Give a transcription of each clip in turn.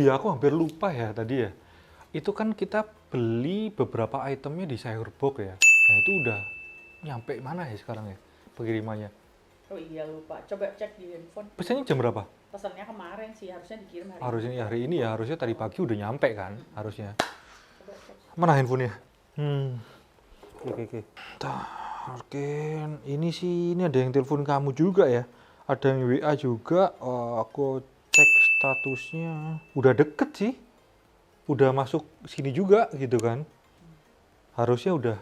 iya, aku hampir lupa ya tadi ya. Itu kan kita beli beberapa itemnya di Sayurbox ya. Nah itu udah nyampe mana ya sekarang ya pengirimannya? Oh iya lupa. Coba cek di handphone. Pesannya jam berapa? Pesannya kemarin sih, harusnya dikirim hari Harusnya ini. ya hari ini ya, harusnya tadi pagi udah nyampe kan, harusnya. Coba cek. Mana handphonenya? Oke. Bentar, oke. Ini sih, ini ada yang telepon kamu juga ya. Ada yang WA juga. Oh, aku cek statusnya. Udah deket sih. Udah masuk sini juga gitu kan. Harusnya udah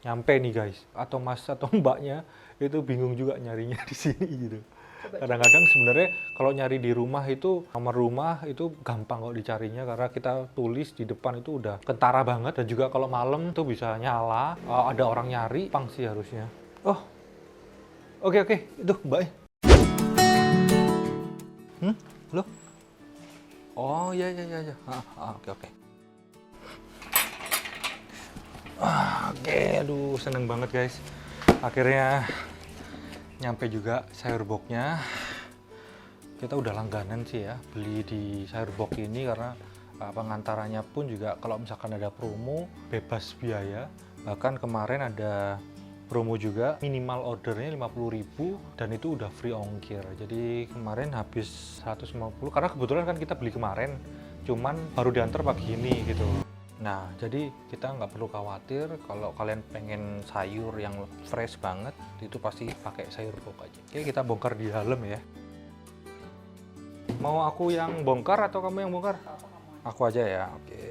nyampe nih guys. Atau mas atau mbaknya itu bingung juga nyarinya di sini gitu. Kadang-kadang sebenarnya kalau nyari di rumah itu nomor rumah itu gampang kok dicarinya karena kita tulis di depan itu udah kentara banget, dan juga kalau malam tuh bisa nyala, ada orang nyari, pang sih harusnya. Oh, oke, itu mbak. Halo? Oh iya. Oke. Oke, aduh seneng banget guys. Akhirnya nyampe juga Sayurbox-nya. Kita udah langganan sih ya beli di Sayurbox ini karena pengantarannya pun juga kalau misalkan ada promo bebas biaya. Bahkan kemarin ada promo juga, minimal ordernya 50.000 dan itu udah free ongkir. Jadi kemarin habis 150 karena kebetulan kan kita beli kemarin, cuman baru diantar pagi ini gitu. Nah, jadi kita nggak perlu khawatir kalau kalian pengen sayur yang fresh banget, itu pasti pakai Sayurbox aja. Oke, kita bongkar di dalam ya. Mau aku yang bongkar atau kamu yang bongkar? Aku aja ya, oke.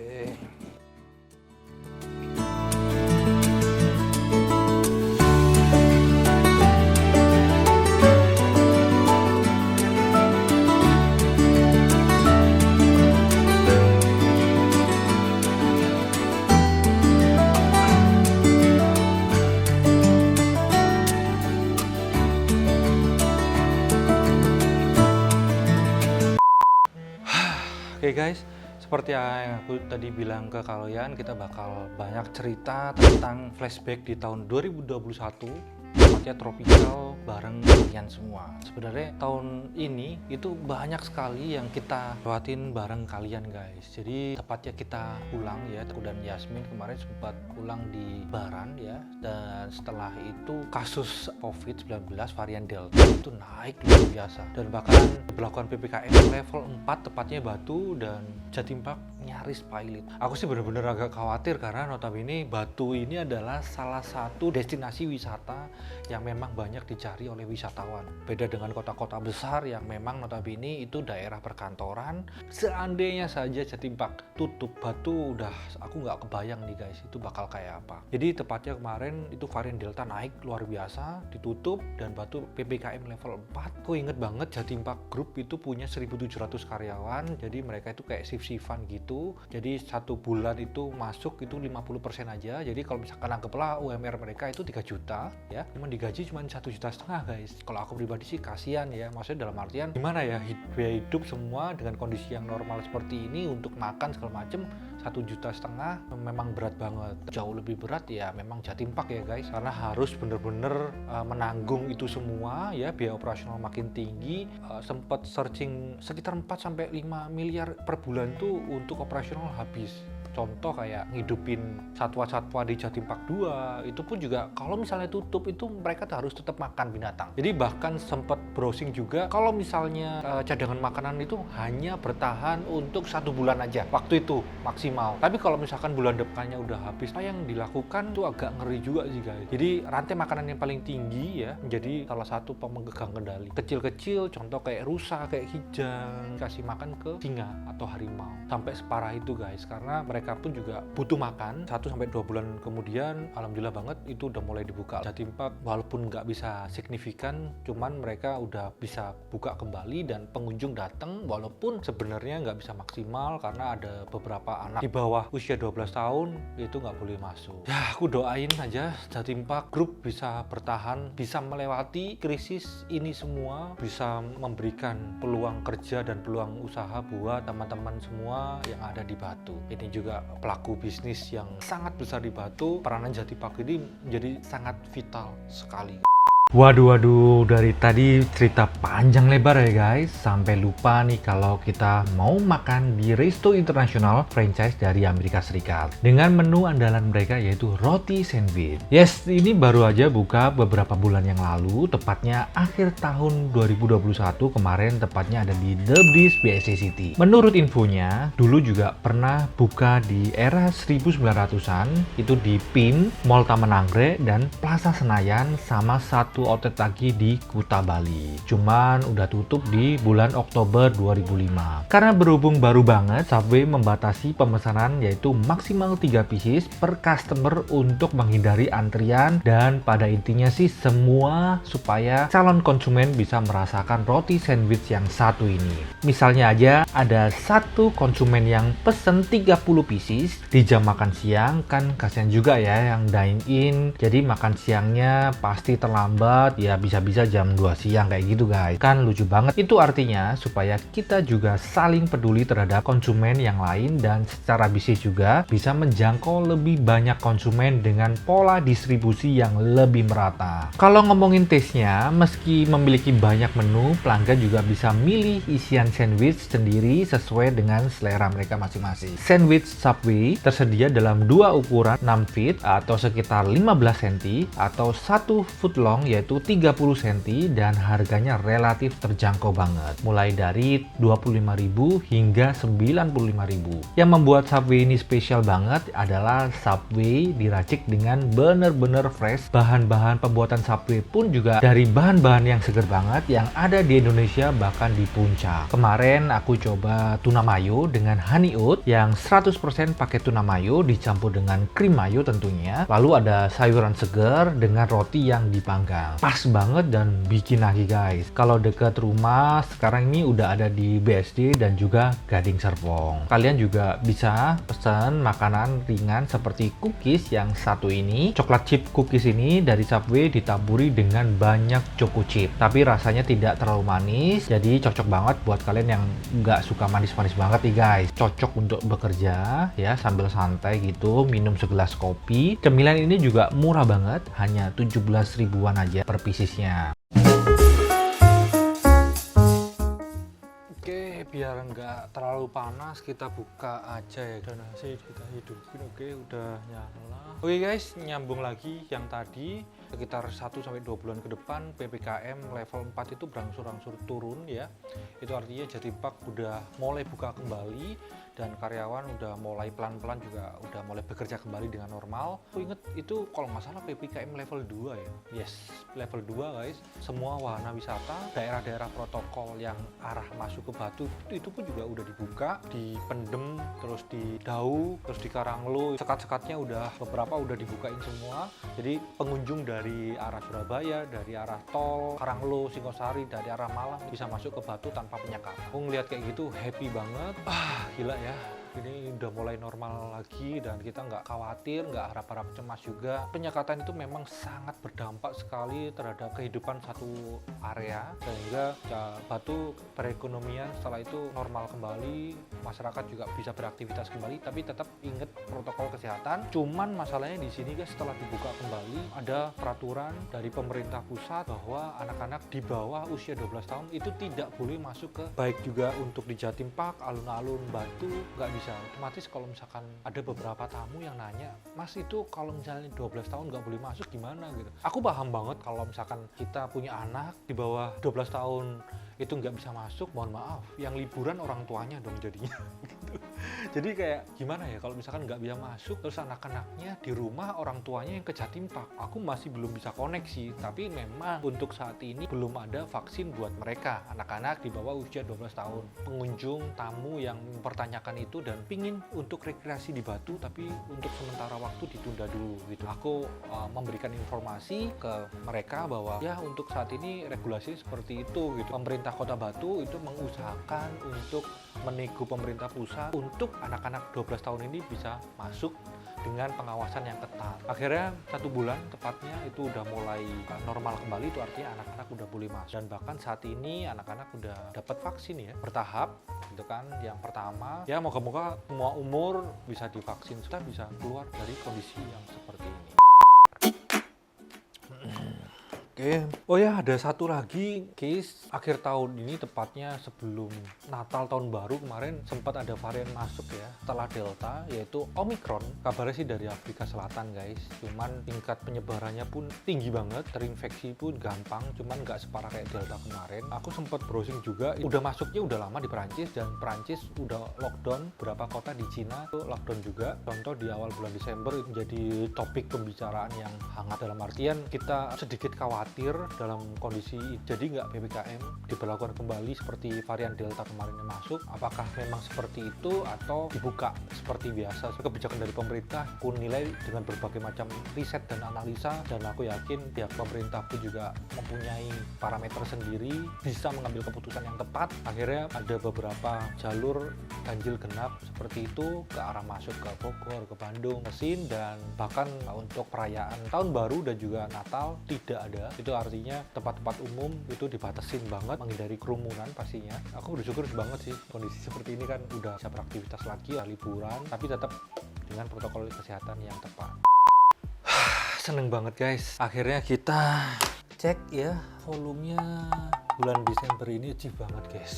Oke guys, seperti yang aku tadi bilang ke kalian, kita bakal banyak cerita tentang flashback di tahun 2021, tepatnya tropical bareng kalian semua. Sebenarnya tahun ini itu banyak sekali yang kita lewatin bareng kalian guys. Jadi tepatnya kita pulang ya, aku dan Yasmin kemarin sempat pulang di Baran ya, dan setelah itu kasus COVID-19 varian Delta itu naik luar biasa, dan bahkan berlakukan PPKM level 4 tepatnya Batu dan Jatim Park nyaris pilot. Aku sih bener-bener agak khawatir karena notabene Batu ini adalah salah satu destinasi wisata yang memang banyak dicari oleh wisatawan. Beda dengan kota-kota besar yang memang notabene itu daerah perkantoran. Seandainya saja Jatim Park tutup, Batu udah aku nggak kebayang nih guys itu bakal kayak apa. Jadi tepatnya kemarin itu varian Delta naik luar biasa, ditutup, dan Batu PPKM level 4. Aku inget banget Jatim Park Group itu punya 1.700 karyawan, jadi mereka itu kayak shift-shiftan gitu. Jadi satu bulan itu masuk itu 50% aja. Jadi kalau misalkan anggaplah UMR mereka itu 3 juta ya, cuma digaji cuma 1,5 juta guys. Kalau aku pribadi sih kasihan ya, maksudnya dalam artian gimana ya, biaya hidup semua dengan kondisi yang normal seperti ini untuk makan segala macem 1,5 juta memang berat banget. Jauh lebih berat ya memang Jatim Park ya guys, karena harus bener-bener menanggung itu semua ya, biaya operasional makin tinggi. Sempat searching sekitar 4-5 miliar per bulan tuh untuk operasional habis. Contoh kayak ngidupin satwa-satwa di Jatim Park 2 itu pun juga kalau misalnya tutup itu mereka harus tetap makan binatang. Jadi bahkan sempat browsing juga kalau misalnya cadangan makanan itu hanya bertahan untuk 1 bulan aja waktu itu maksimal. Tapi kalau misalkan bulan depannya udah habis, apa yang dilakukan tuh agak ngeri juga sih guys. Jadi rantai makanan yang paling tinggi ya menjadi salah satu pemegang kendali. Kecil-kecil contoh kayak rusa, kayak kijang kasih makan ke singa atau harimau. Sampai separah itu guys, karena mereka pun juga butuh makan. 1-2 bulan kemudian alhamdulillah banget itu udah mulai dibuka Jatim Park, walaupun nggak bisa signifikan, cuman mereka udah bisa buka kembali dan pengunjung datang, walaupun sebenarnya nggak bisa maksimal karena ada beberapa anak di bawah usia 12 tahun itu nggak boleh masuk. Ya aku doain aja Jatim Park Group bisa bertahan, bisa melewati krisis ini semua, bisa memberikan peluang kerja dan peluang usaha buat teman-teman semua yang ada di Batu. Ini juga pelaku bisnis yang sangat besar di Batu. Peranan Jatim Park ini menjadi sangat vital sekali. Waduh, dari tadi cerita panjang lebar ya guys, sampai lupa nih kalau kita mau makan di Resto International franchise dari Amerika Serikat dengan menu andalan mereka yaitu roti sandwich. Yes, ini baru aja buka beberapa bulan yang lalu, tepatnya akhir tahun 2021 kemarin, tepatnya ada di The Breeze BSD City. Menurut infonya, dulu juga pernah buka di era 1900-an, itu di PIM, Mall Taman Anggrek, dan Plaza Senayan, sama satu outlet lagi di Kuta Bali. Cuman udah tutup di bulan Oktober 2005. Karena berhubung baru banget, Subway membatasi pemesanan yaitu maksimal 3 pieces per customer untuk menghindari antrian, dan pada intinya sih semua supaya calon konsumen bisa merasakan roti sandwich yang satu ini. Misalnya aja ada satu konsumen yang pesen 30 pieces di jam makan siang, kan kasihan juga ya yang dine in, jadi makan siangnya pasti terlambat, ya bisa-bisa jam 2 siang kayak gitu guys. Kan lucu banget. Itu artinya supaya kita juga saling peduli terhadap konsumen yang lain dan secara bisnis juga bisa menjangkau lebih banyak konsumen dengan pola distribusi yang lebih merata. Kalau ngomongin taste-nya, meski memiliki banyak menu, pelanggan juga bisa milih isian sandwich sendiri sesuai dengan selera mereka masing-masing. Sandwich Subway tersedia dalam dua ukuran 6 feet atau sekitar 15 cm atau satu foot long yaitu 30 cm, dan harganya relatif terjangkau banget, mulai dari 25.000 hingga 95.000. Yang membuat Subway ini spesial banget adalah Subway diracik dengan bener-bener fresh. Bahan-bahan pembuatan Subway pun juga dari bahan-bahan yang seger banget yang ada di Indonesia, bahkan di Puncak. Kemarin aku coba tuna mayo dengan honey oat yang 100% pakai tuna mayo dicampur dengan krim mayo tentunya. Lalu ada sayuran segar dengan roti yang dipanggang. Pas banget dan bikin lagi guys. Kalau deket rumah sekarang ini udah ada di BSD dan juga Gading Serpong. Kalian juga bisa pesan makanan ringan seperti cookies yang satu ini. Coklat chip cookies ini dari Subway ditaburi dengan banyak choco chip, tapi rasanya tidak terlalu manis, jadi cocok banget buat kalian yang nggak suka manis-manis banget nih guys. Cocok untuk bekerja ya sambil santai gitu, minum segelas kopi. Cemilan ini juga murah banget, hanya 17 ribuan aja per piecesnya. Oke, biar nggak terlalu panas kita buka aja ya. Udah nasi kita hidupin. Oke, udah nyala. Oke guys, nyambung lagi yang tadi, sekitar 1-2 bulan ke depan PPKM level 4 itu berangsur-angsur turun ya. Itu artinya Jatimpak udah mulai buka kembali dan karyawan udah mulai pelan-pelan juga udah mulai bekerja kembali dengan normal. Aku inget itu kalau nggak salah PPKM level 2 ya. Yes, level 2 guys. Semua wahana wisata, daerah-daerah protokol yang arah masuk ke Batu itu pun juga udah dibuka, di Pendem, terus di Dau, terus di Karanglo. Sekat-sekatnya udah beberapa udah dibukain semua. Jadi pengunjung dari arah Surabaya, dari arah tol, Karanglo, Singosari, dari arah Malang bisa masuk ke Batu tanpa penyekatan. Aku ngeliat kayak gitu happy banget. Gila ya, ini udah mulai normal lagi dan kita nggak khawatir, nggak harap-harap cemas juga. Penyekatan itu memang sangat berdampak sekali terhadap kehidupan satu area, sehingga ya, Batu perekonomian setelah itu normal kembali, masyarakat juga bisa beraktivitas kembali, tapi tetap ingat protokol kesehatan. Cuman masalahnya di sini guys, setelah dibuka kembali ada peraturan dari pemerintah pusat bahwa anak-anak di bawah usia 12 tahun itu tidak boleh masuk ke, baik juga untuk di Jatimpak, alun-alun Batu, nggak bisa. Otomatis kalau misalkan ada beberapa tamu yang nanya, Mas itu kalau misalnya 12 tahun nggak boleh masuk gimana gitu. Aku paham banget kalau misalkan kita punya anak di bawah 12 tahun itu nggak bisa masuk, mohon maaf, yang liburan orang tuanya dong jadinya gitu. Jadi kayak gimana ya kalau misalkan nggak bisa masuk, terus anak-anaknya di rumah orang tuanya yang ke Jatimpak. Aku masih belum bisa koneksi, tapi memang untuk saat ini belum ada vaksin buat mereka, anak-anak di bawah usia 12 tahun. Pengunjung, tamu yang mempertanyakan itu dan pingin untuk rekreasi di Batu, tapi untuk sementara waktu ditunda dulu gitu. Aku memberikan informasi ke mereka bahwa ya untuk saat ini regulasi seperti itu gitu. Pemerintah Kota Batu itu mengusahakan untuk menego pemerintah pusat untuk anak-anak 12 tahun ini bisa masuk dengan pengawasan yang ketat. Akhirnya 1 bulan tepatnya itu udah mulai normal kembali, itu artinya anak-anak udah boleh masuk. Dan bahkan saat ini anak-anak udah dapat vaksin ya, bertahap gitu kan. Yang pertama ya moga-moga semua umur bisa divaksin, kita bisa keluar dari kondisi yang seperti ini. Oke. Oh ya, ada satu lagi case akhir tahun ini, tepatnya sebelum Natal tahun baru kemarin sempat ada varian masuk ya setelah Delta, yaitu Omicron. Kabarnya sih dari Afrika Selatan guys, cuman tingkat penyebarannya pun tinggi banget, terinfeksi pun gampang, cuman nggak separah kayak Delta kemarin. Aku sempat browsing juga, udah masuknya udah lama di Perancis, dan Perancis udah lockdown, beberapa kota di Cina itu lockdown juga. Contoh di awal bulan Desember menjadi topik pembicaraan yang hangat, dalam artian kita sedikit khawatir dalam kondisi jadi nggak PPKM diberlakukan kembali seperti varian Delta kemarin yang masuk. Apakah memang seperti itu atau dibuka seperti biasa? Kebijakan dari pemerintah aku nilai dengan berbagai macam riset dan analisa, dan aku yakin pihak pemerintah pun juga mempunyai parameter sendiri, bisa mengambil keputusan yang tepat. Akhirnya ada beberapa jalur ganjil genap seperti itu ke arah masuk ke Bogor, ke Bandung, Mesin, dan bahkan untuk perayaan tahun baru dan juga Natal tidak ada. Itu artinya tempat-tempat umum itu dibatasin banget, menghindari kerumunan pastinya. Aku bersyukur banget sih kondisi seperti ini, kan udah bisa beraktivitas lagi, liburan, tapi tetap dengan protokol kesehatan yang tepat. Seneng banget guys, akhirnya kita cek ya volumenya bulan Desember ini achieve banget guys.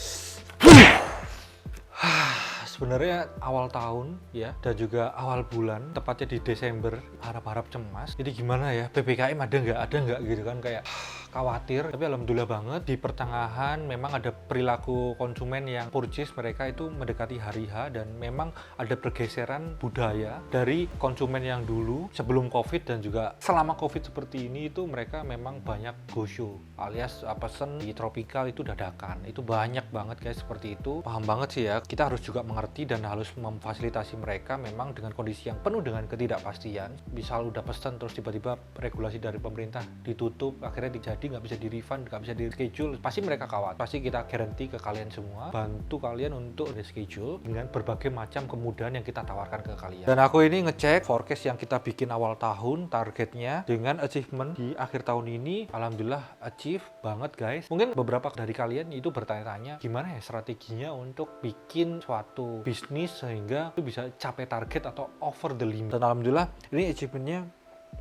Sebenarnya awal tahun ya, dan juga awal bulan, tepatnya di Desember, harap-harap cemas. Jadi gimana ya, PPKM ada nggak gitu kan, kayak khawatir. Tapi alhamdulillah banget di pertengahan memang ada perilaku konsumen yang purchase mereka itu mendekati hari H, dan memang ada pergeseran budaya dari konsumen yang dulu sebelum COVID dan juga selama COVID seperti ini, itu mereka memang banyak go show alias pesen di Tropical itu dadakan. Itu banyak banget guys seperti itu. Paham banget sih ya, kita harus juga mengerti dan harus memfasilitasi mereka memang dengan kondisi yang penuh dengan ketidakpastian. Misal udah pesen terus tiba-tiba regulasi dari pemerintah ditutup, akhirnya jadi nggak bisa di refund, nggak bisa di reschedule, pasti mereka khawatir. Pasti kita garanti ke kalian semua, bantu kalian untuk reschedule dengan berbagai macam kemudahan yang kita tawarkan ke kalian. Dan aku ini ngecek forecast yang kita bikin awal tahun, targetnya dengan achievement di akhir tahun ini, alhamdulillah achieve banget guys. Mungkin beberapa dari kalian itu bertanya-tanya gimana ya strateginya untuk bikin suatu bisnis sehingga itu bisa capai target atau over the limit. Dan alhamdulillah ini achievementnya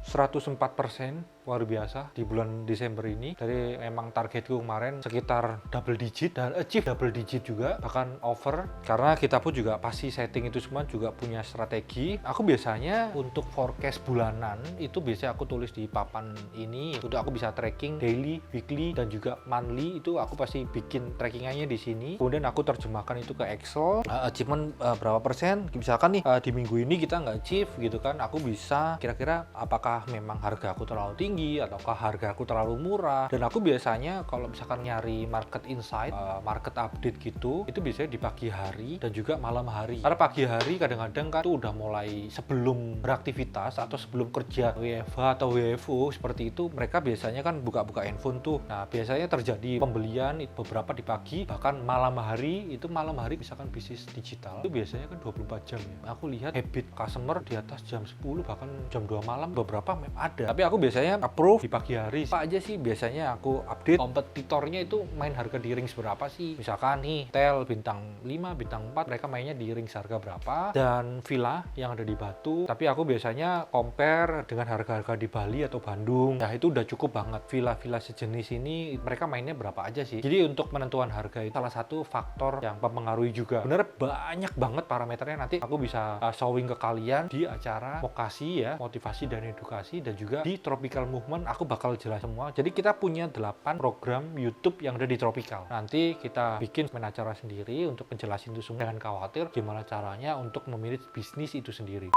104%, luar biasa di bulan Desember ini. Dari memang targetku kemarin sekitar double digit, dan achieve double digit juga, bahkan over, karena kita pun juga pasti setting itu semua juga punya strategi. Aku biasanya untuk forecast bulanan itu biasanya aku tulis di papan ini, itu aku bisa tracking daily, weekly, dan juga monthly. Itu aku pasti bikin trackingannya di sini, kemudian aku terjemahkan itu ke Excel. Achievement berapa persen, misalkan nih di minggu ini kita nggak achieve gitu kan, aku bisa kira-kira apakah memang harga aku terlalu tinggi ataukah harga aku terlalu murah. Dan aku biasanya kalau misalkan nyari market insight, market update gitu, itu biasanya di pagi hari dan juga malam hari. Karena pagi hari kadang-kadang kan itu udah mulai sebelum beraktivitas atau sebelum kerja WFH atau WFO seperti itu, mereka biasanya kan buka-buka handphone tuh. Nah biasanya terjadi pembelian beberapa di pagi, bahkan malam hari. Itu malam hari misalkan bisnis digital itu biasanya kan 24 jam ya. Aku lihat habit customer di atas jam 10 bahkan jam 2 malam beberapa memang ada. Tapi aku biasanya approve di pagi hari. Apa aja sih biasanya aku update kompetitornya itu main harga di range berapa sih. Misalkan nih Tel bintang 5, bintang 4 mereka mainnya di range harga berapa, dan villa yang ada di Batu. Tapi aku biasanya compare dengan harga-harga di Bali atau Bandung. Nah itu udah cukup banget. Villa-villa sejenis ini mereka mainnya berapa aja sih. Jadi untuk penentuan harga itu salah satu faktor yang mempengaruhi juga. Bener banyak banget parameternya, nanti aku bisa showing ke kalian di acara Mokasi ya, motivasi dan edukasi, dan juga di Tropical Movement aku bakal jelas semua. Jadi kita punya 8 program YouTube yang ada di Tropical. Nanti kita bikin acara sendiri untuk menjelasin itu semua. Jangan khawatir gimana caranya untuk memilih bisnis itu sendiri.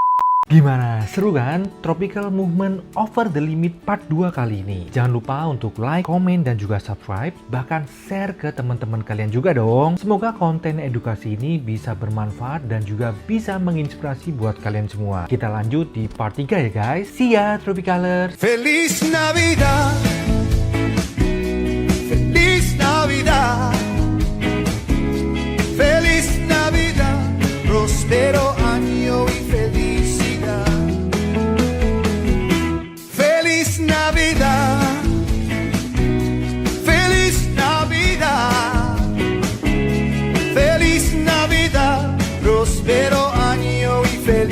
Gimana? Seru kan? Tropical Movement Over the Limit Part 2 kali ini. Jangan lupa untuk like, komen, dan juga subscribe. Bahkan share ke teman-teman kalian juga dong. Semoga konten edukasi ini bisa bermanfaat dan juga bisa menginspirasi buat kalian semua. Kita lanjut di part 3 ya guys. See ya Tropicalers! Feliz Navidad.